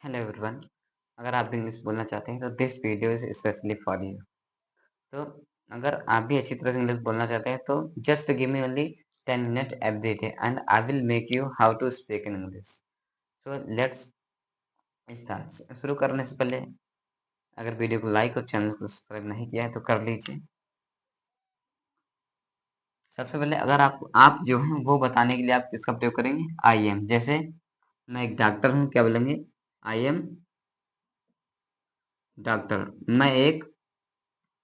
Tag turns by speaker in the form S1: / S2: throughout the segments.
S1: Hello everyone. अगर आप भी इंग्लिश बोलना चाहते हैं तो this video is specially for you. तो अगर आप भी अच्छी तरह से इंग्लिश बोलना चाहते हैं तो just give me only 10 minute every day and I will make you how to speak in English. So let's start. शुरू करने से पहले अगर वीडियो को लाइक और चैनल को सब्सक्राइब नहीं किया है तो कर लीजिए। सबसे पहले अगर आप जो हैं वो बताने के लिए आप किसका प्रयोग करेंगे? I am. जैसे मैं एक डॉक्टर हूँ, क्या बोलेंगे? I am doctor. मैं एक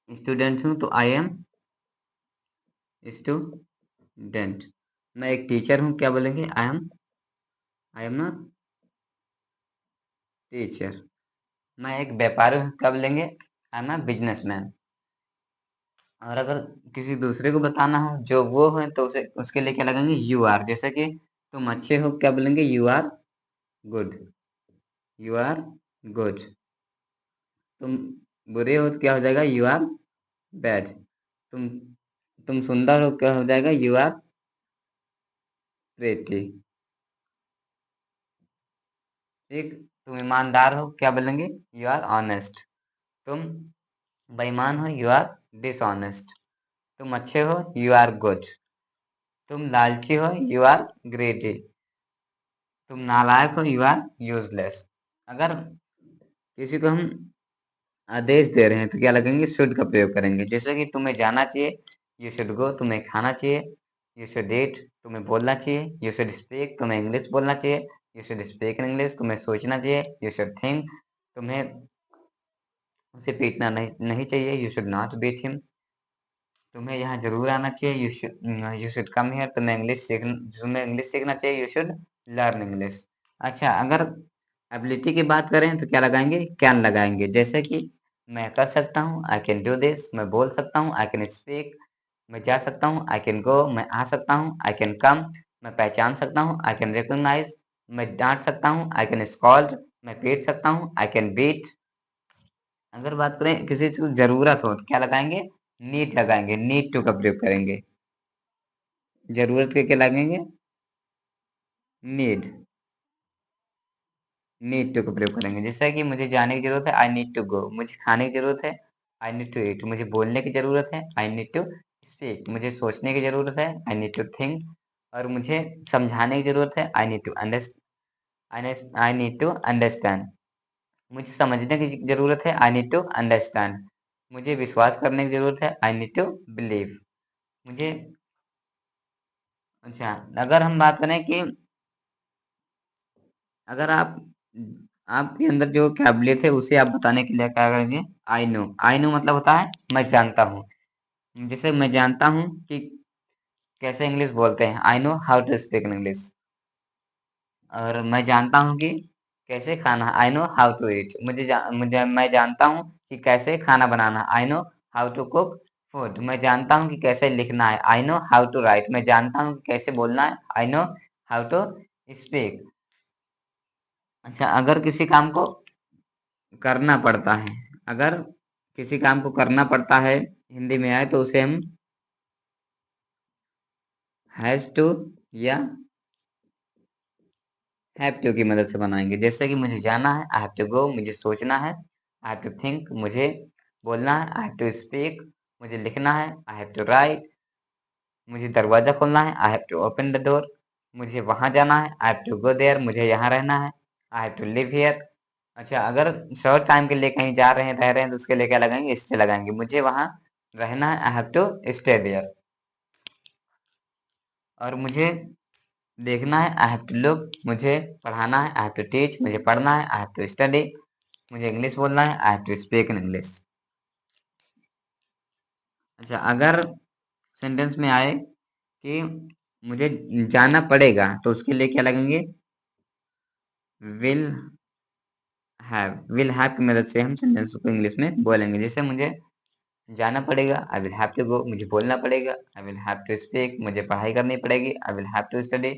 S1: स्टूडेंट हूँ तो आई एम स्टूडेंट। मैं एक टीचर हूँ, क्या बोलेंगे? I am a teacher. मैं एक व्यापारी हूँ, क्या बोलेंगे? I am a businessman. और अगर किसी दूसरे को बताना हो जो वो है तो उसे उसके लिए क्या लगाएंगे? You are. जैसे कि तुम अच्छे हो, क्या बोलेंगे? You are good. You are good. तुम बुरे हो तो क्या हो जाएगा? You are bad. तुम तुम सुंदर हो, क्या हो जाएगा? You are pretty. ठीक। तुम ईमानदार हो, क्या बोलेंगे? You are honest. तुम बेईमान हो, यू आर डिसऑनेस्ट। तुम अच्छे हो, यू आर गुड। तुम लालची हो, यू आर ग्रेडी। तुम नालायक हो, यू आर यूजलेस। अगर किसी को हम आदेश दे रहे हैं तो क्या लगेंगे? शुड का प्रयोग करेंगे। जैसे कि तुम्हें जाना चाहिए, यू शुड गो। तुम्हें खाना चाहिए, यू शुड ईट। तुम्हें बोलना चाहिए, यू शुड स्पीक। तुम्हें इंग्लिश बोलना चाहिए, you should speak in English. तुम्हें सोचना चाहिए, यू शुड थिंक। तुम्हें उसे पीटना नहीं चाहिए, you should not beat him. तुम्हें यहाँ जरूर आना चाहिए, यू शुड कम हियर। तुम्हें इंग्लिश सीखना चाहिए, यू शुड लर्न इंग्लिश। अच्छा, अगर एबिलिटी की बात करें तो क्या लगाएंगे? कैन लगाएंगे। जैसे कि मैं कर सकता हूँ, आई कैन डू दिस। मैं बोल सकता हूँ, आई कैन स्पीक। मैं जा सकता हूँ, आई कैन गो। मैं आ सकता हूँ, आई कैन कम। मैं पहचान सकता हूँ, आई कैन रिकॉग्नाइज। मैं डांट सकता हूँ, आई कैन स्कॉल्ड। मैं पीट सकता हूँ, आई कैन बीट। अगर बात करें किसी चीज की जरूरत हो तो क्या लगाएंगे? नीड लगाएंगे। नीड टू का प्रयोग करेंगे। जरूरत के क्या लगेंगे? नीड। नीड टू का प्रयोग करेंगे। जैसा कि मुझे जाने की जरूरत है, आई नीड टू गो। मुझे खाने की जरूरत है, आई नीड टू ईट। मुझे बोलने की जरूरत है, आई नीड टू स्पीक। मुझे सोचने की जरूरत है, आई नीड टू थिंक। और मुझे समझाने की जरूरत है, आई नीड टू अंडरस्टैंड। मुझे समझने की जरूरत है, आई नीड टू अंडरस्टैंड। मुझे विश्वास करने की जरूरत है, आई नीड टू बिलीव। मुझे अच्छा, अगर हम बात करें कि अगर आपके अंदर जो काबिलियत है उसे आप बताने के लिए क्या करेंगे? I know. आई नो मतलब होता है मैं जानता हूँ। जैसे मैं जानता हूँ कि कैसे इंग्लिश बोलते हैं, I know how to speak in English. और मैं जानता हूँ कि कैसे खाना, I know how to eat. मैं जानता हूँ कि कैसे खाना बनाना, I know how to cook food. मैं जानता हूँ कि कैसे लिखना है, I know how to write. मैं जानता हूँ कि कैसे बोलना है, I know how to speak. अच्छा, अगर किसी काम को करना पड़ता है, अगर किसी काम को करना पड़ता है, हिंदी में आए तो उसे हम हैज टू या हैव टू की मदद से बनाएंगे। जैसे कि मुझे जाना है, आई हैव टू गो। मुझे सोचना है, आई हैव टू थिंक। मुझे बोलना है, आई हैव टू स्पीक। मुझे लिखना है, आई हैव टू राइट। मुझे दरवाजा खोलना है, I have to open the door. मुझे वहां जाना है, I have to go there. मुझे यहाँ रहना है, I have to live here. अच्छा, अगर शॉर्ट टाइम के लिए कहीं जा रहे हैं, रह रहे हैं तो उसके लिए क्या लगाएंगे? स्टे लगाएंगे। मुझे वहां रहना है, I have to stay there. और मुझे देखना है, आई हैव टू लुक। मुझे पढ़ाना है, आई हैव टू टीच। मुझे पढ़ना है, आई हैव टू स्टडी। मुझे इंग्लिश बोलना है, I have to speak in English. अच्छा, अगर सेंटेंस में आए कि मुझे जाना पड़ेगा तो उसके लिए क्या लगेंगे? विल विल हैव की मदद से हम सेंटेंस को इंग्लिश में बोलेंगे। जैसे मुझे जाना पड़ेगा, I will have to go. मुझे बोलना पड़ेगा, I will have to speak. मुझे पढ़ाई करनी पड़ेगी, I will have to study.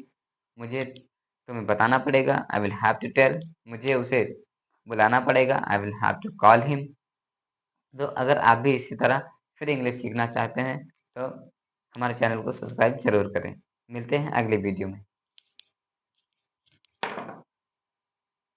S1: मुझे तुम्हें बताना पड़ेगा, I will have to tell. मुझे उसे बुलाना पड़ेगा, I will have to call him. तो अगर आप भी इसी तरह फिर इंग्लिश सीखना चाहते हैं तो हमारे चैनल को सब्सक्राइब जरूर करें। मिलते हैं अगली वीडियो में।